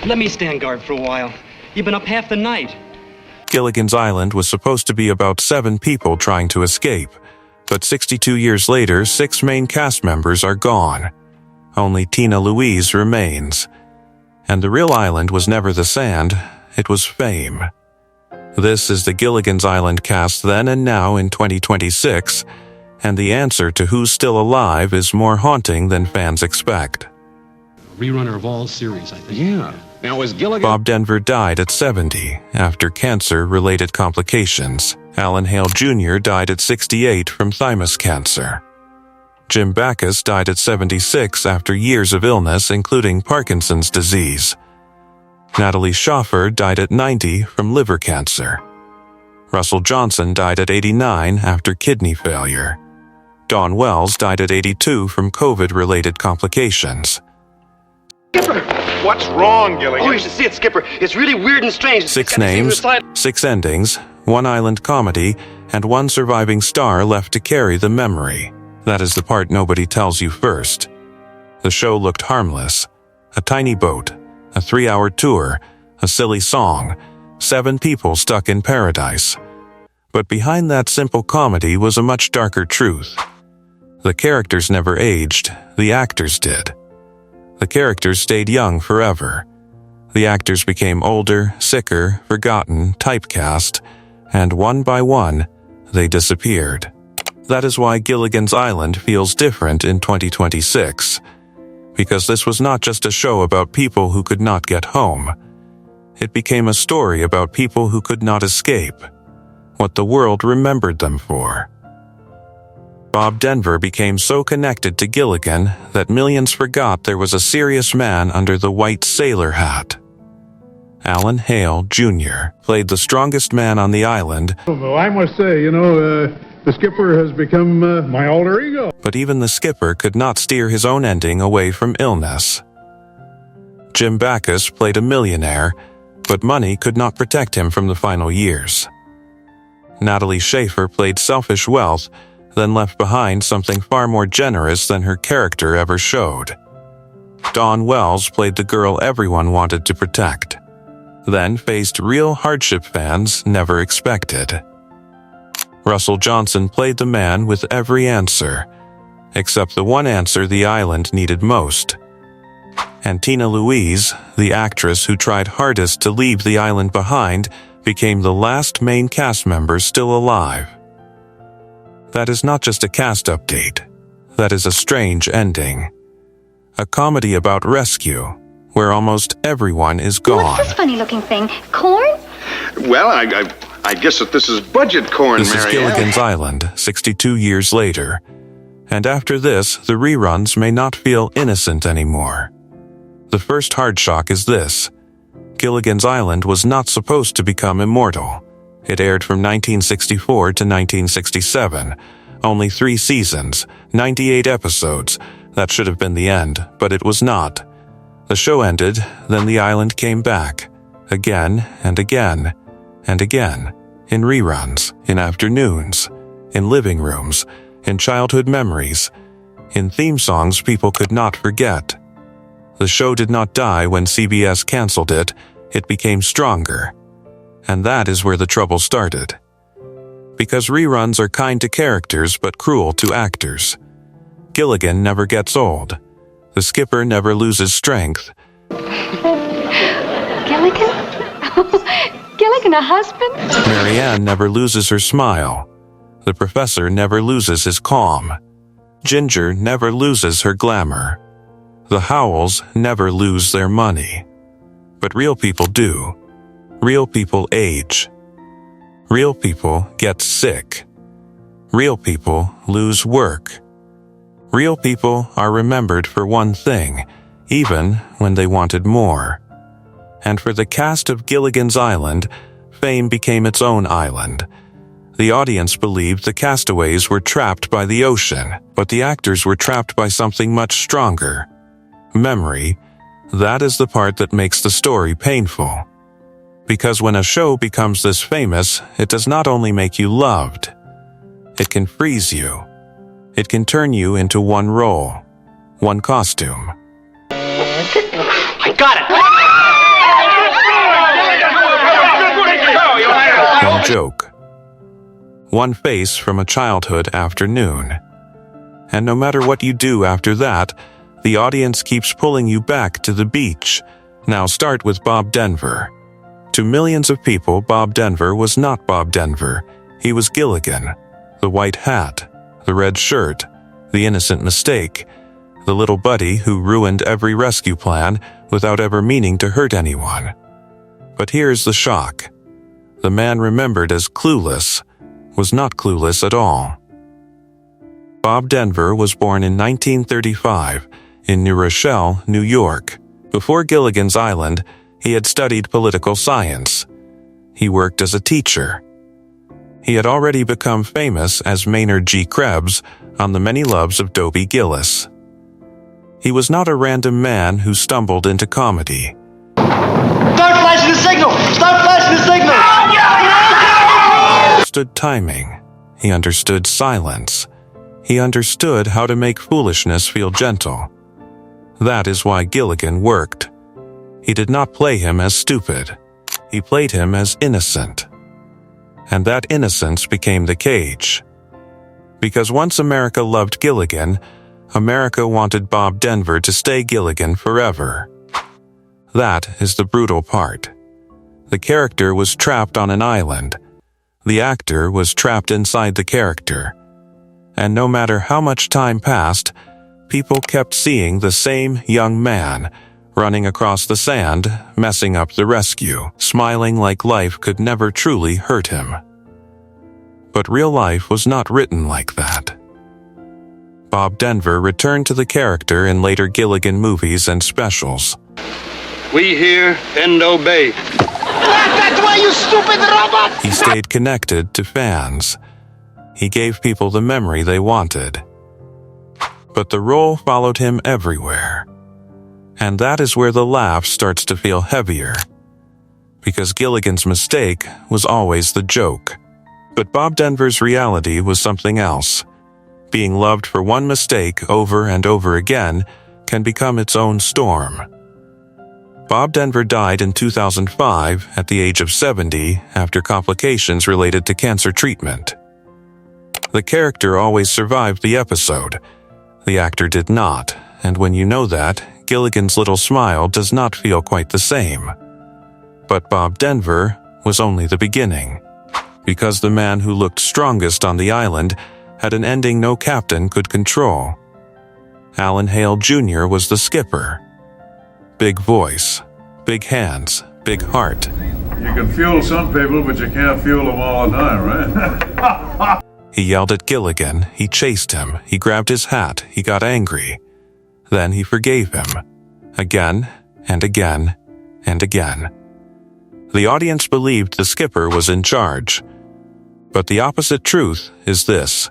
Let me stand guard for a while. You've been up half the night. Gilligan's Island was supposed to be about 7 people trying to escape, but 62 years later, 6 main cast members are gone. Only Tina Louise remains. And the real island was never the sand, it was fame. This is the Gilligan's Island cast then and now in 2026, and the answer to who's still alive is more haunting than fans expect. Rerunner of all series, I think. Yeah. Now, was Gilligan... Bob Denver died at 70 after cancer-related complications. Hale Jr. died at 68 from thymus cancer. Jim Backus died at 76 after years of illness, including Parkinson's disease. Natalie Schafer died at 90 from liver cancer. Russell Johnson died at 89 after kidney failure. Dawn Wells died at 82 from COVID-related complications. Skipper! What's wrong, Gilligan? Oh, you should see it, Skipper. It's really weird and strange. 6 names, 6 endings, 1 island comedy, and 1 surviving star left to carry the memory. That is the part nobody tells you first. The show looked harmless. A tiny boat, a 3-hour tour, a silly song, 7 people stuck in paradise. But behind that simple comedy was a much darker truth. The characters never aged, the actors did. The characters stayed young forever. The actors became older, sicker, forgotten, typecast, and one by one, they disappeared. That is why Gilligan's Island feels different in 2026. Because this was not just a show about people who could not get home. It became a story about people who could not escape, what the world remembered them for. Bob Denver became so connected to Gilligan that millions forgot there was a serious man under the white sailor hat. Hale Jr. played the strongest man on the island. Well, I must say, the skipper has become my alter ego. But even the skipper could not steer his own ending away from illness. Jim Backus played a millionaire, but money could not protect him from the final years. Natalie Schafer played selfish wealth, then left behind something far more generous than her character ever showed. Dawn Wells played the girl everyone wanted to protect, then faced real hardship fans never expected. Russell Johnson played the man with every answer, except the one answer the island needed most. And Tina Louise, the actress who tried hardest to leave the island behind, became the last main cast member still alive. That is not just a cast update. That is a strange ending. A comedy about rescue, where almost everyone is gone. What's this funny-looking thing? Corn? Well, I guess that this is budget corn, This is Gilligan's Island, 62 years later. And after this, the reruns may not feel innocent anymore. The first hard shock is this. Gilligan's Island was not supposed to become immortal. It aired from 1964 to 1967. Only 3 seasons, 98 episodes. That should have been the end, but it was not. The show ended, then the island came back. Again and again and again. In reruns, in afternoons, in living rooms, in childhood memories, in theme songs people could not forget. The show did not die when CBS canceled it. It became stronger. And that is where the trouble started. Because reruns are kind to characters but cruel to actors. Gilligan never gets old. The skipper never loses strength. Gilligan? Gilligan, a husband? Marianne never loses her smile. The professor never loses his calm. Ginger never loses her glamour. The Howells never lose their money. But real people do. Real people age. Real people get sick. Real people lose work. Real people are remembered for one thing, even when they wanted more. And for the cast of Gilligan's Island, fame became its own island. The audience believed the castaways were trapped by the ocean, but the actors were trapped by something much stronger. Memory. That is the part that makes the story painful. Because when a show becomes this famous, it does not only make you loved. It can freeze you. It can turn you into one role, one costume. I got it! joke. One face from a childhood afternoon. And no matter what you do after that, the audience keeps pulling you back to the beach. Now start with Bob Denver. To millions of people, Bob Denver was not Bob Denver. He was Gilligan. The white hat, the red shirt, the innocent mistake, the little buddy who ruined every rescue plan without ever meaning to hurt anyone. But here's the shock. The man remembered as clueless was not clueless at all. Bob Denver was born in 1935 in New Rochelle, New York. Before Gilligan's Island, he had studied political science. He worked as a teacher. He had already become famous as Maynard G. Krebs on The Many Loves of Dobie Gillis. He was not a random man who stumbled into comedy. Start flashing the signal! Start flashing the signal! He understood timing. He understood silence. He understood how to make foolishness feel gentle. That is why Gilligan worked. He did not play him as stupid. He played him as innocent. And that innocence became the cage. Because once America loved Gilligan, America wanted Bob Denver to stay Gilligan forever. That is the brutal part. The character was trapped on an island. The actor was trapped inside the character. And no matter how much time passed, people kept seeing the same young man running across the sand, messing up the rescue, smiling like life could never truly hurt him. But real life was not written like that. Bob Denver returned to the character in later Gilligan movies and specials. We hear and obey. That's why, you stupid robot! He stayed connected to fans. He gave people the memory they wanted. But the role followed him everywhere. And that is where the laugh starts to feel heavier. Because Gilligan's mistake was always the joke. But Bob Denver's reality was something else. Being loved for one mistake over and over again can become its own storm. Bob Denver died in 2005 at the age of 70 after complications related to cancer treatment. The character always survived the episode. The actor did not, and when you know that, Gilligan's little smile does not feel quite the same. But Bob Denver was only the beginning. Because the man who looked strongest on the island had an ending no captain could control. Hale Jr. was the skipper. Big voice, big hands, big heart. You can fuel some people, but you can't fuel them all the time, right? He yelled at Gilligan, he chased him, he grabbed his hat, he got angry. Then he forgave him. Again, and again, and again. The audience believed the skipper was in charge. But the opposite truth is this.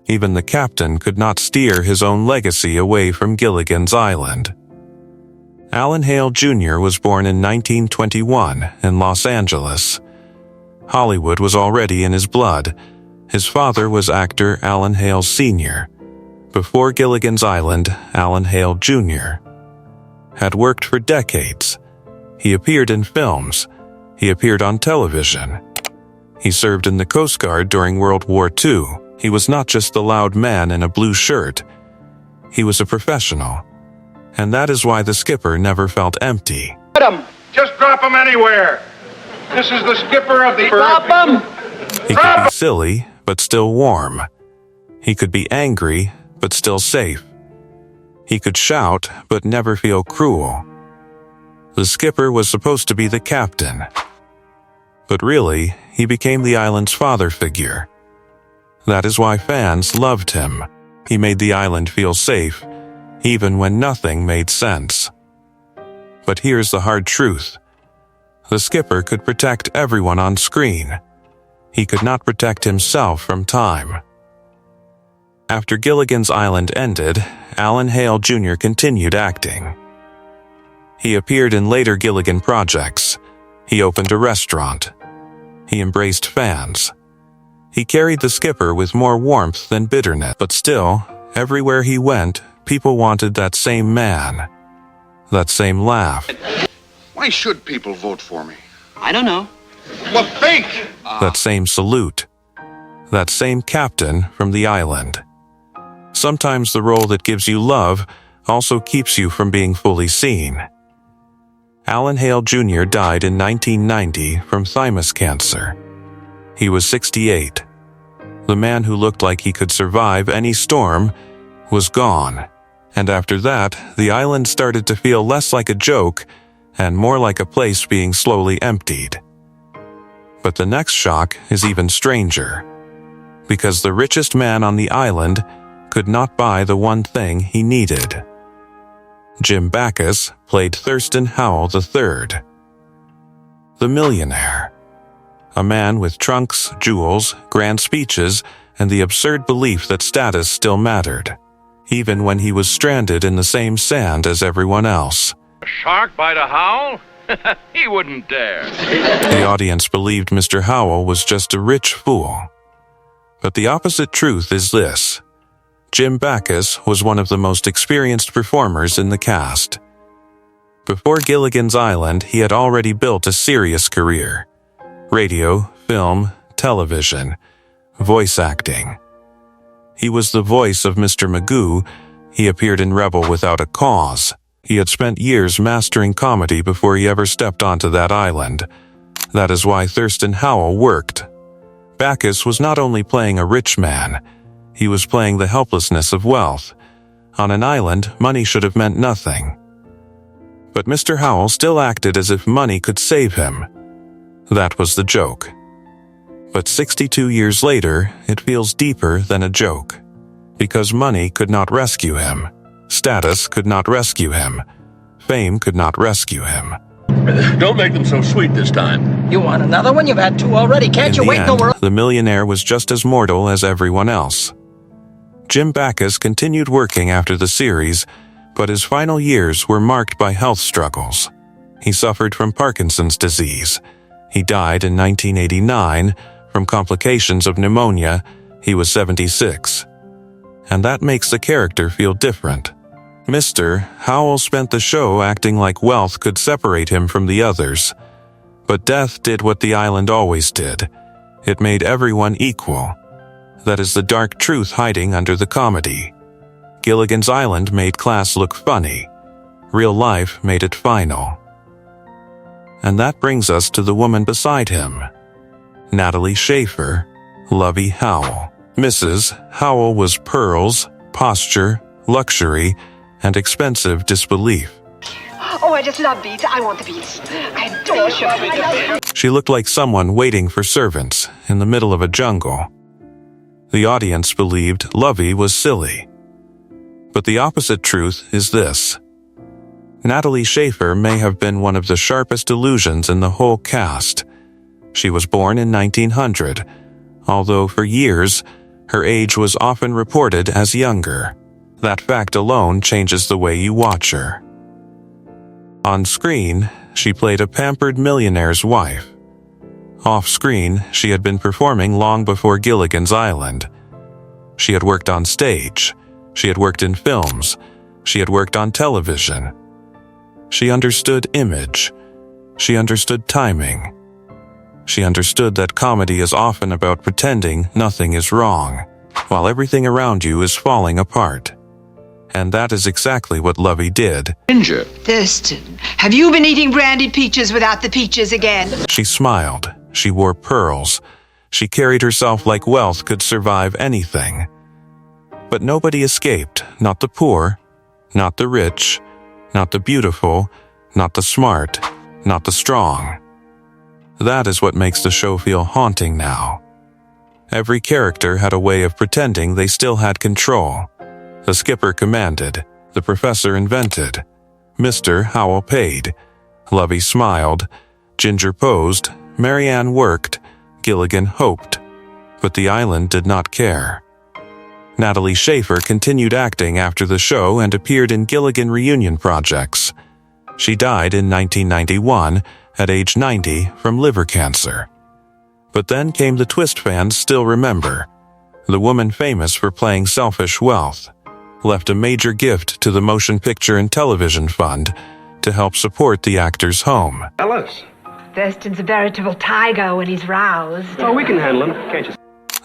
Even the captain could not steer his own legacy away from Gilligan's Island. Hale Jr. was born in 1921 in Los Angeles. Hollywood was already in his blood. His father was actor Hale Sr. Before Gilligan's Island, Hale Jr. had worked for decades. He appeared in films. He appeared on television. He served in the Coast Guard during World War II. He was not just the loud man in a blue shirt. He was a professional. And that is why the skipper never felt empty. Just drop him anywhere. This is the skipper of the... Drop him! He could be silly, but still warm. He could be angry, but still safe. He could shout, but never feel cruel. The skipper was supposed to be the captain. But really, he became the island's father figure. That is why fans loved him. He made the island feel safe, even when nothing made sense. But here's the hard truth. The skipper could protect everyone on screen. He could not protect himself from time. After Gilligan's Island ended, Hale Jr. continued acting. He appeared in later Gilligan projects. He opened a restaurant. He embraced fans. He carried the skipper with more warmth than bitterness, but still, everywhere he went, people wanted that same man, that same laugh. Why should people vote for me? I don't know. Well, think! That same salute. That same captain from the island. Sometimes the role that gives you love also keeps you from being fully seen. Alan Hale Jr. died in 1990 from thymus cancer. He was 68. The man who looked like he could survive any storm was gone, and after that, the island started to feel less like a joke and more like a place being slowly emptied. But the next shock is even stranger, because the richest man on the island could not buy the one thing he needed. Jim Backus played Thurston Howell III. The millionaire. A man with trunks, jewels, grand speeches, and the absurd belief that status still mattered, even when he was stranded in the same sand as everyone else. A shark bite a Howell? He wouldn't dare. The audience believed Mr. Howell was just a rich fool. But the opposite truth is this. Jim Backus was one of the most experienced performers in the cast. Before Gilligan's Island, he had already built a serious career. Radio, film, television, voice acting. He was the voice of Mr. Magoo. He appeared in Rebel Without a Cause. He had spent years mastering comedy before he ever stepped onto that island. That is why Thurston Howell worked. Backus was not only playing a rich man, he was playing the helplessness of wealth. On an island, money should have meant nothing. But Mr. Howell still acted as if money could save him. That was the joke. But 62 years later, it feels deeper than a joke. Because money could not rescue him. Status could not rescue him. Fame could not rescue him. Don't make them so sweet this time. You want another one? You've had two already. Can't you wait till we're... The millionaire was just as mortal as everyone else. Jim Backus continued working after the series, but his final years were marked by health struggles. He suffered from Parkinson's disease. He died in 1989 from complications of pneumonia. He was 76. And that makes the character feel different. Mr. Howell spent the show acting like wealth could separate him from the others. But death did what the island always did. It made everyone equal. That is the dark truth hiding under the comedy. Gilligan's Island made class look funny. Real life made it final. And that brings us to the woman beside him. Natalie Schafer, Lovey Howell. Mrs. Howell was pearls, posture, luxury, and expensive disbelief. Oh, I just love beets. I want the beets. I adore sugar. She looked like someone waiting for servants in the middle of a jungle. The audience believed Lovey was silly. But the opposite truth is this. Natalie Schafer may have been one of the sharpest illusions in the whole cast. She was born in 1900, although for years, her age was often reported as younger. That fact alone changes the way you watch her. On screen, she played a pampered millionaire's wife. Off-screen, she had been performing long before Gilligan's Island. She had worked on stage. She had worked in films. She had worked on television. She understood image. She understood timing. She understood that comedy is often about pretending nothing is wrong, while everything around you is falling apart. And that is exactly what Lovey did. Ginger. Thurston, have you been eating brandied peaches without the peaches again? She smiled. She wore pearls. She carried herself like wealth could survive anything. But nobody escaped, not the poor, not the rich, not the beautiful, not the smart, not the strong. That is what makes the show feel haunting now. Every character had a way of pretending they still had control. The skipper commanded. The professor invented. Mr. Howell paid. Lovey smiled. Ginger posed. Marianne worked. Gilligan hoped. But the island did not care. Natalie Schafer continued acting after the show and appeared in Gilligan reunion projects. She died in 1991 at age 90 from liver cancer. But then came the twist fans still remember. The woman famous for playing selfish wealth left a major gift to the Motion Picture and Television Fund to help support the actor's home. Fellas, Thurston's a veritable tiger when he's roused. Oh, we can handle him, can't you?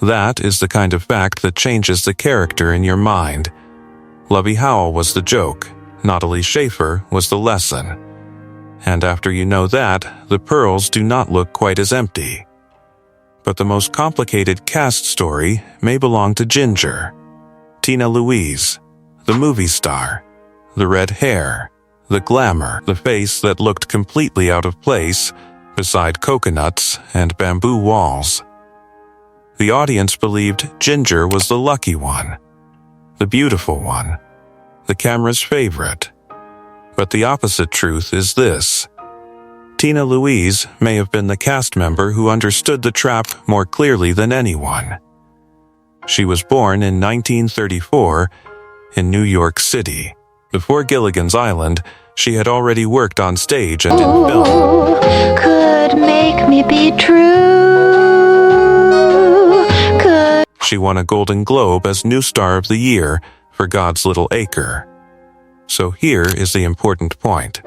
That is the kind of fact that changes the character in your mind. Lovey Howell was the joke. Natalie Schafer was the lesson. And after you know that, the pearls do not look quite as empty. But the most complicated cast story may belong to Ginger. Tina Louise, the movie star, the red hair, the glamour, the face that looked completely out of place beside coconuts and bamboo walls. The audience believed Ginger was the lucky one, the beautiful one, the camera's favorite. But the opposite truth is this. Tina Louise may have been the cast member who understood the trap more clearly than anyone. She was born in 1934 in New York City. Before Gilligan's Island, she had already worked on stage and in film. Could make me be true. She won a Golden Globe as New Star of the Year for God's Little Acre. So here is the important point.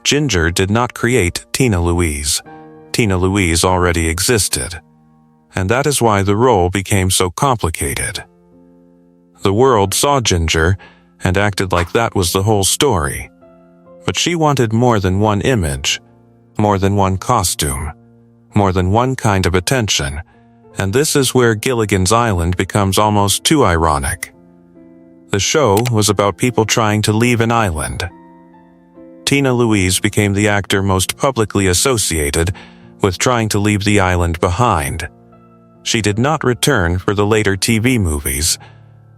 Ginger did not create Tina Louise. Tina Louise already existed. And that is why the role became so complicated. The world saw Ginger and acted like that was the whole story. But she wanted more than one image, more than one costume, more than one kind of attention. And this is where Gilligan's Island becomes almost too ironic. The show was about people trying to leave an island. Tina Louise became the actor most publicly associated with trying to leave the island behind. She did not return for the later TV movies.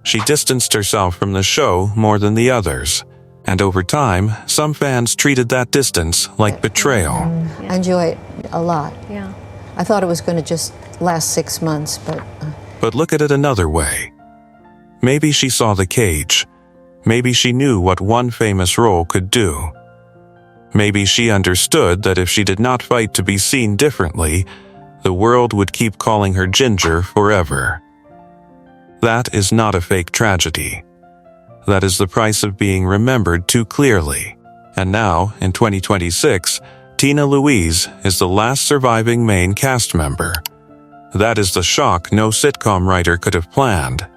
She distanced herself from the show more than the others. And over time, some fans treated that distance like betrayal. I enjoy it a lot. Yeah. I thought it was going to just last 6 months, but... But look at it another way. Maybe she saw the cage. Maybe she knew what one famous role could do. Maybe she understood that if she did not fight to be seen differently, the world would keep calling her Ginger forever. That is not a fake tragedy. That is the price of being remembered too clearly. And now, in 2026, Tina Louise is the last surviving main cast member. That is the shock no sitcom writer could have planned.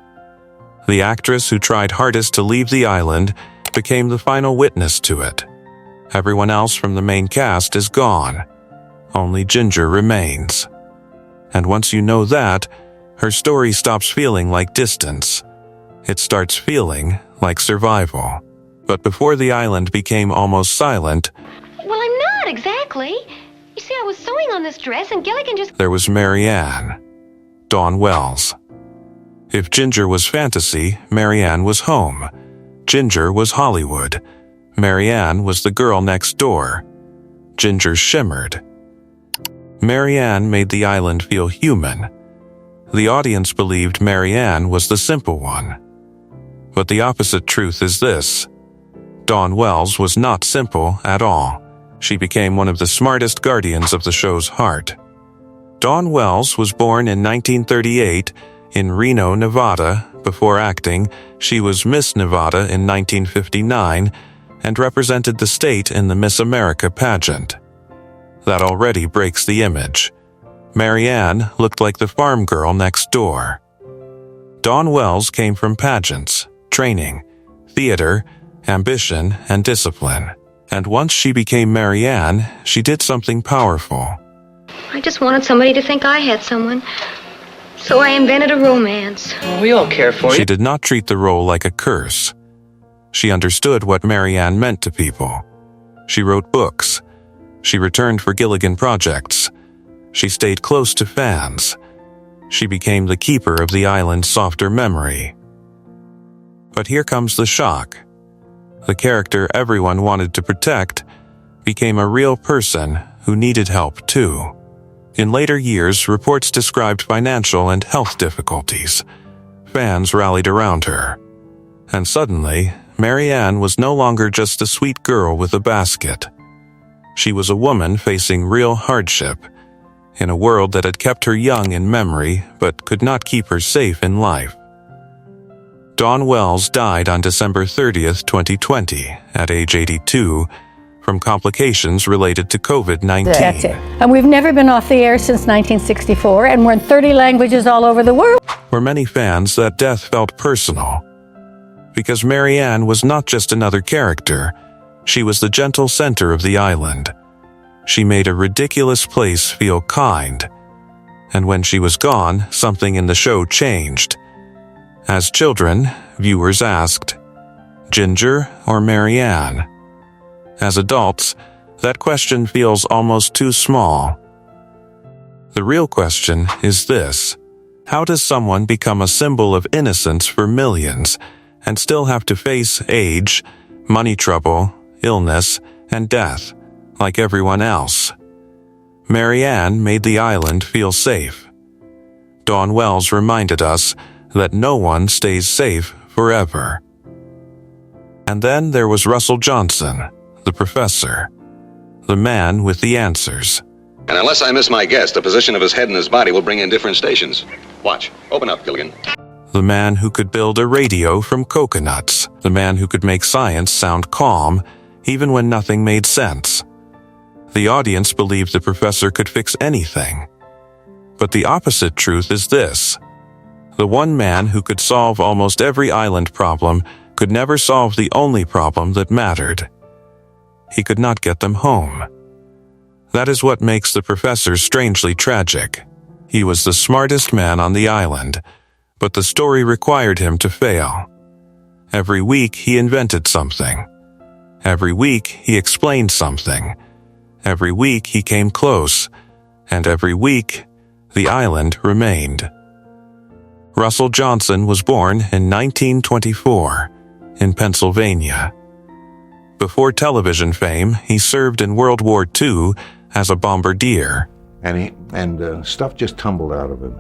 The actress who tried hardest to leave the island became the final witness to it. Everyone else from the main cast is gone. Only Ginger remains. And once you know that, her story stops feeling like distance. It starts feeling like survival. But before the island became almost silent, Well, I'm not exactly. You see, I was sewing on this dress and Gilligan just... there was Marianne, Dawn Wells. If Ginger was fantasy, Marianne was home. Ginger was Hollywood. Marianne was the girl next door. Ginger shimmered. Marianne made the island feel human. The audience believed Marianne was the simple one. But the opposite truth is this. Dawn Wells was not simple at all. She became one of the smartest guardians of the show's heart. Dawn Wells was born in 1938 in Reno, Nevada. Before acting, she was Miss Nevada in 1959 and represented the state in the Miss America pageant. That already breaks the image. Marianne looked like the farm girl next door. Dawn Wells came from pageants, training, theater, ambition, and discipline. And once she became Marianne, she did something powerful. I just wanted somebody to think I had someone. So I invented a romance. We all care for She did not treat the role like a curse. She understood what Marianne meant to people. She wrote books. She returned for Gilligan projects. She stayed close to fans. She became the keeper of the island's softer memory. But here comes the shock. The character everyone wanted to protect became a real person who needed help too. In later years, reports described financial and health difficulties. Fans rallied around her. And suddenly, Marianne was no longer just a sweet girl with a basket. She was a woman facing real hardship, in a world that had kept her young in memory but could not keep her safe in life. Dawn Wells died on December 30th, 2020, at age 82, from complications related to COVID-19. That's it. And we've never been off the air since 1964, and we're in 30 languages all over the world. For many fans, that death felt personal. Because Mary Ann was not just another character, she was the gentle center of the island. She made a ridiculous place feel kind. And when she was gone, something in the show changed. As children, viewers asked, Ginger or Mary Ann? As adults, that question feels almost too small. The real question is this: how does someone become a symbol of innocence for millions and still have to face age, money trouble, illness, and death like everyone else? Mary Ann made the island feel safe. Dawn Wells reminded us that no one stays safe forever. And then there was Russell Johnson, the professor, the man with the answers. And unless I miss my guess, the position of his head and his body will bring in different stations. Watch. Open up, Gilligan. The man who could build a radio from coconuts. The man who could make science sound calm, even when nothing made sense. The audience believed the professor could fix anything. But the opposite truth is this: the one man who could solve almost every island problem could never solve the only problem that mattered. He could not get them home. That is what makes the professor strangely tragic. He was the smartest man on the island, but the story required him to fail. Every week he invented something. Every week he explained something. Every week he came close, and every week the island remained. Russell Johnson was born in 1924 in Pennsylvania. Before television fame, he served in World War II as a bombardier. And stuff just tumbled out of him.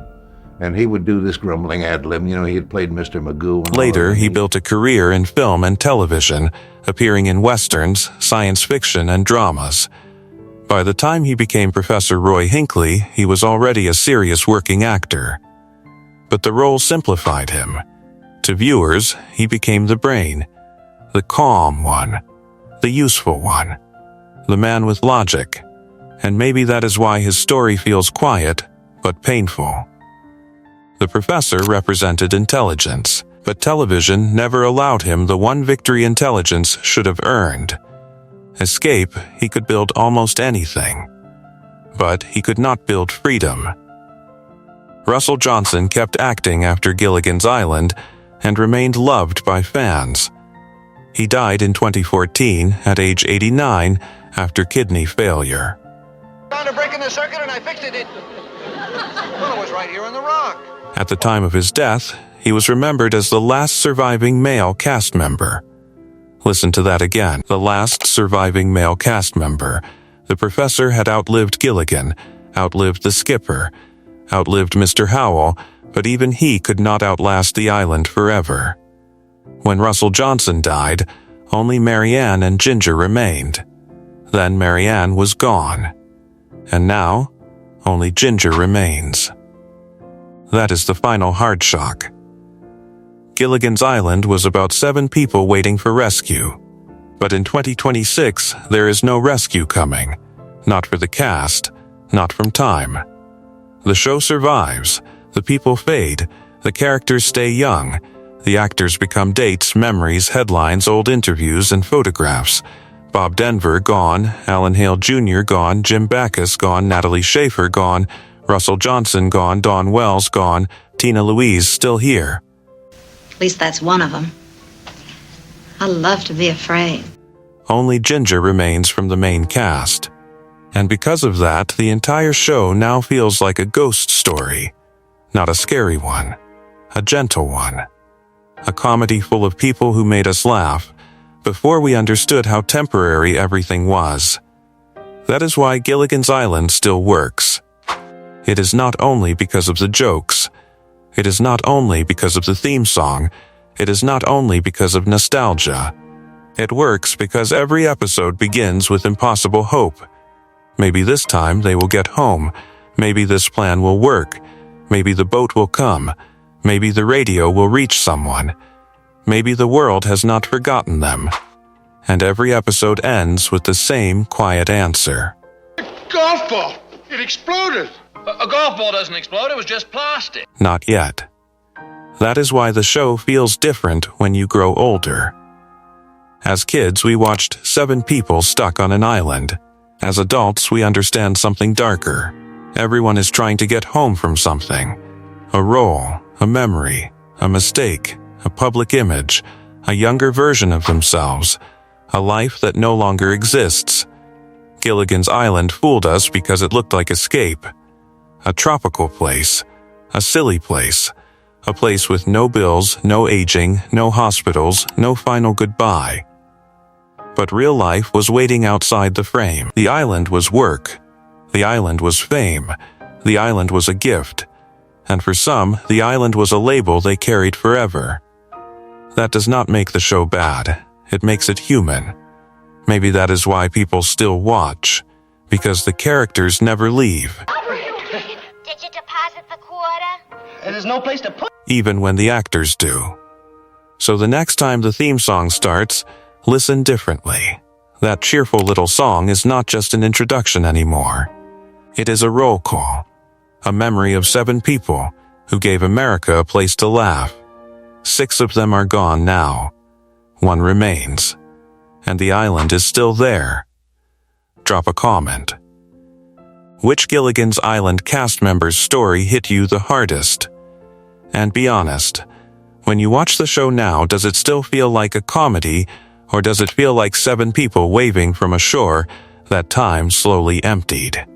And he would do this grumbling ad-lib. You know, he had played Mr. Magoo. Later, he built a career in film and television, appearing in westerns, science fiction, and dramas. By the time he became Professor Roy Hinckley, he was already a serious working actor. But the role simplified him. To viewers, he became the brain, the calm one, the useful one, the man with logic. And maybe that is why his story feels quiet, but painful. The professor represented intelligence, but television never allowed him the one victory intelligence should have earned. Escape, he could build almost anything. But he could not build freedom. Russell Johnson kept acting after Gilligan's Island and remained loved by fans. He died in 2014 at age 89 after kidney failure. Found a break in the circuit and I fixed it. Well, it was right here on the rock. At the time of his death, he was remembered as the last surviving male cast member. Listen to that again. The last surviving male cast member. The professor had outlived Gilligan, outlived the skipper, outlived Mr. Howell, but even he could not outlast the island forever. When Russell Johnson died, only Mary Ann and Ginger remained. Then Mary Ann was gone. And now, only Ginger remains. That is the final hard shock. Gilligan's Island was about 7 people waiting for rescue. But in 2026, there is no rescue coming. Not for the cast, not from time. The show survives, the people fade, the characters stay young, the actors become dates, memories, headlines, old interviews, and photographs. Bob Denver gone, Hale Jr. gone, Jim Backus gone, Natalie Schafer gone, Russell Johnson gone, Dawn Wells gone, Tina Louise still here. At least that's one of them. I love to be afraid. Only Ginger remains from the main cast. And because of that, the entire show now feels like a ghost story. Not a scary one, a gentle one. A comedy full of people who made us laugh before we understood how temporary everything was. That is why Gilligan's Island still works. It is not only because of the jokes. It is not only because of the theme song. It is not only because of nostalgia. It works because every episode begins with impossible hope. Maybe this time they will get home. Maybe this plan will work. Maybe the boat will come. Maybe the radio will reach someone. Maybe the world has not forgotten them. and every episode ends with the same quiet answer. Golf ball! It exploded! A golf ball doesn't explode, it was just plastic. Not yet. That is why the show feels different when you grow older. As kids, we watched 7 people stuck on an island. As adults, we understand something darker. Everyone is trying to get home from something. A role, a memory, a mistake, a public image, a younger version of themselves, a life that no longer exists. Gilligan's Island fooled us because it looked like escape. A tropical place, a silly place, a place with no bills, no aging, no hospitals, no final goodbye. But real life was waiting outside the frame. The island was work. The island was fame. The island was a gift. And for some, the island was a label they carried forever. That does not make the show bad. It makes it human. Maybe that is why people still watch, because the characters never leave. Did you deposit the quarter? There's no place to put. Even when the actors do. So the next time the theme song starts, listen differently. That cheerful little song is not just an introduction anymore. It is a roll call, a memory of 7 people who gave America a place to laugh. 6 of them are gone now. 1 remains. And the island is still there. Drop a comment. Which Gilligan's Island cast member's story hit you the hardest? And be honest, when you watch the show now, does it still feel like a comedy, or does it feel like 7 people waving from a shore that time slowly emptied?